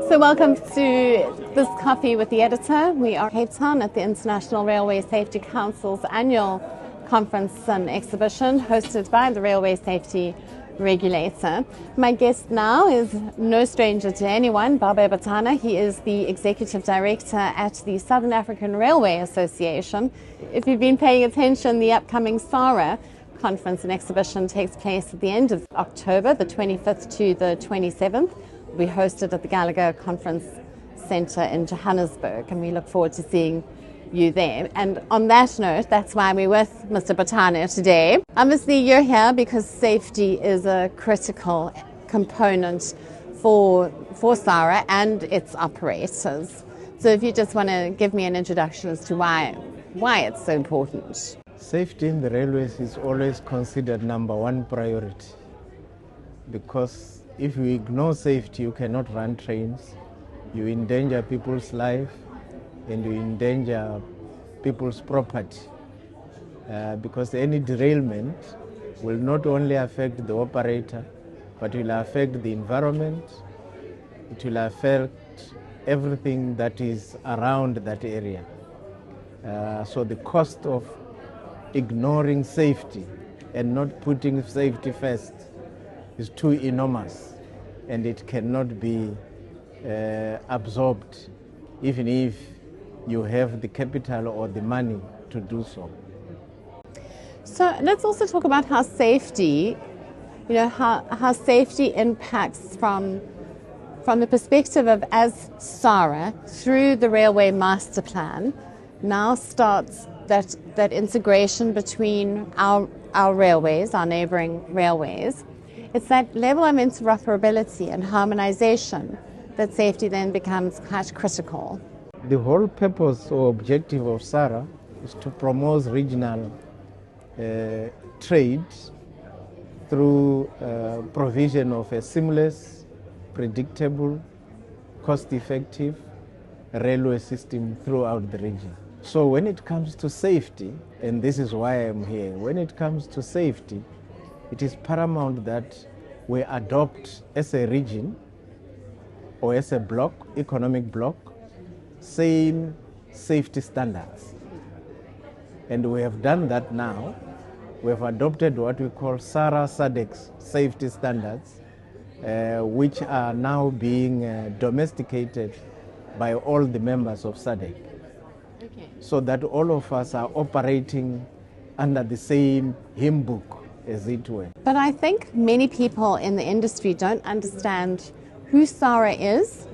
So welcome to this Coffee with the Editor. We are in Cape Town at the International Railway Safety Council's annual conference and exhibition hosted by the Railway Safety Regulator. My guest now is no stranger to anyone, Babe Botana. He is the Executive Director at the Southern African Railway Association. If you've been paying attention, the upcoming SARA conference and exhibition takes place at the end of October, the 25th to the 27th. We hosted at the Gallagher Conference Centre in Johannesburg, and we look forward to seeing you there. And on that note, that's why we're with Mr. Botana today. Obviously, you're here because safety is a critical component for SARA and its operators. So if you just want to give me an introduction as to why it's so important. Safety in the railways is always considered number one priority, because if you ignore safety, you cannot run trains, you endanger people's life, and you endanger people's property. Because any derailment will not only affect the operator, but will affect the environment, it will affect everything that is around that area. So the cost of ignoring safety and not putting safety first is too enormous, and it cannot be absorbed even if you have the capital or the money to do so. So let's also talk about how safety, how safety impacts from the perspective of, as SARA, through the Railway Master Plan, now starts that integration between our railways, our neighbouring railways. It's that level of interoperability and harmonization that safety then becomes quite critical. The whole purpose or objective of SARA is to promote regional trade through provision of a seamless, predictable, cost-effective railway system throughout the region. So when it comes to safety, and this is why I'm here, when it comes to safety, it is paramount that we adopt as a region or as a block, economic block, same safety standards. And we have done that now. We have adopted what we call SARA SADC safety standards, which are now being domesticated by all the members of SADC. Okay. So that all of us are operating under the same hymn book, as it were. But I think many people in the industry don't understand who SARA is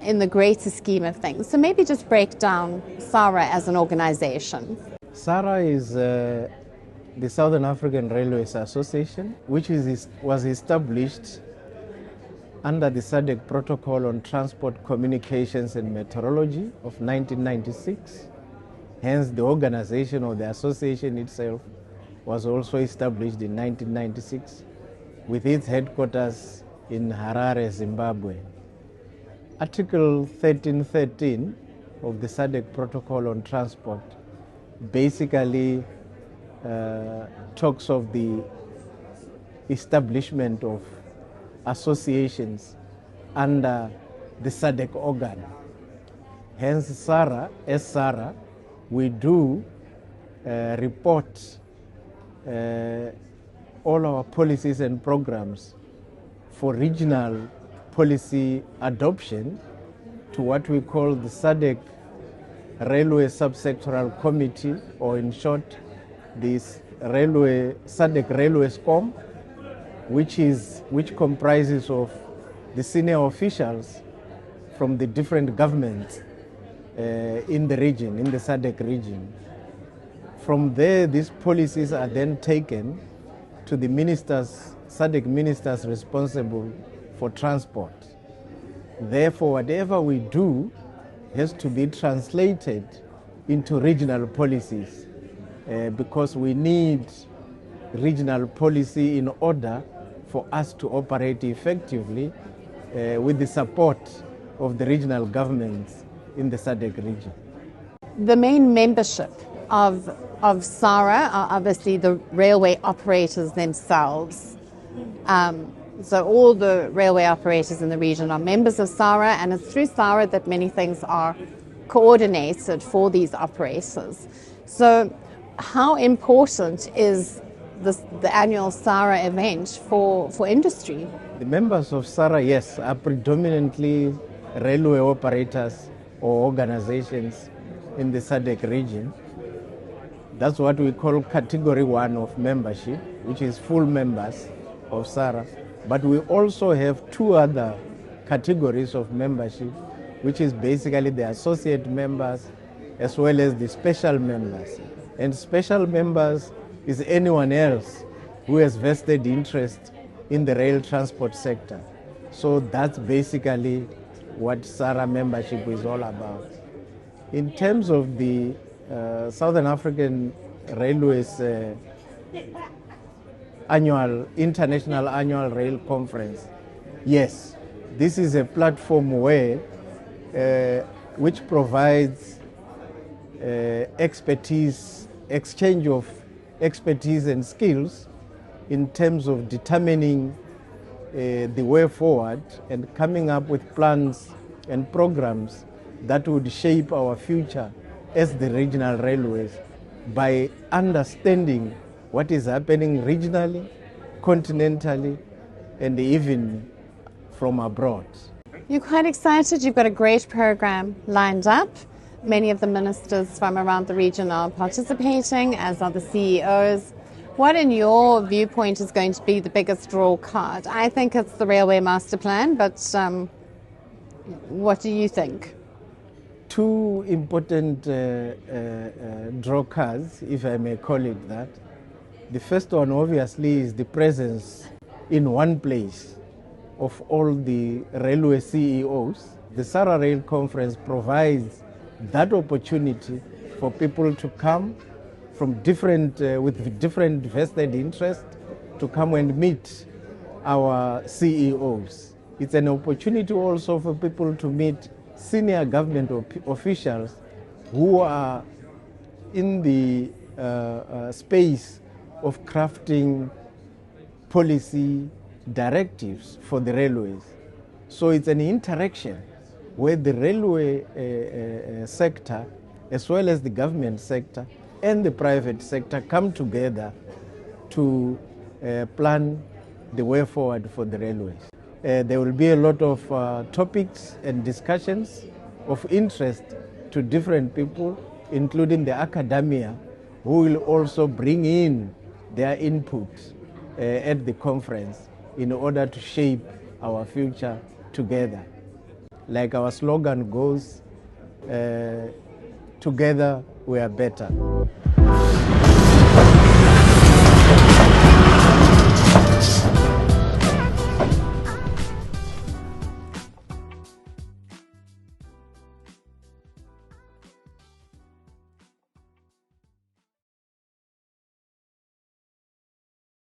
in the greater scheme of things. So maybe just break down SARA as an organization. SARA is the Southern African Railways Association, which was established under the SADC Protocol on Transport, Communications and Meteorology of 1996. Hence, the organization or the association itself was also established in 1996 with its headquarters in Harare, Zimbabwe. Article 1313 of the SADC Protocol on Transport basically talks of the establishment of associations under the SADC organ. Hence, as SARA, we do report all our policies and programs for regional policy adoption to what we call the SADC Railway Subsectoral Committee, or in short, this SADC Railway SCOM, which comprises of the senior officials from the different governments in the region, in the SADC region. From there, these policies are then taken to the ministers, SADC ministers responsible for transport. Therefore, whatever we do has to be translated into regional policies because we need regional policy in order for us to operate effectively with the support of the regional governments in the SADC region. The main membership of SARA are obviously the railway operators themselves. So all the railway operators in the region are members of SARA, and it's through SARA that many things are coordinated for these operators. So how important is the annual SARA event for industry? The members of SARA, yes, are predominantly railway operators or organizations in the SADC region. That's what we call category 1 of membership, which is full members of SARA. But we also have 2 other categories of membership, which is basically the associate members as well as the special members. And special members is anyone else who has vested interest in the rail transport sector. So that's basically what SARA membership is all about. In terms of the Southern African Railways International Annual Rail Conference, yes, this is a platform where which provides exchange of expertise and skills in terms of determining the way forward and coming up with plans and programs that would shape our future as the regional railways by understanding what is happening regionally, continentally, and even from abroad. You're quite excited. You've got a great program lined up. Many of the ministers from around the region are participating, as are the CEOs. What, in your viewpoint, is going to be the biggest draw card? I think it's the Railway Master Plan, but what do you think? 2 important draw cards, if I may call it that. The first one, obviously, is the presence in one place of all the railway CEOs. The SARA Rail Conference provides that opportunity for people to come from with different vested interests to come and meet our CEOs. It's an opportunity also for people to meet senior government officials who are in the space of crafting policy directives for the railways. So it's an interaction where the railway sector, as well as the government sector and the private sector, come together to plan the way forward for the railways. There will be a lot of topics and discussions of interest to different people, including the academia, who will also bring in their input at the conference in order to shape our future together. Like our slogan goes, together we are better.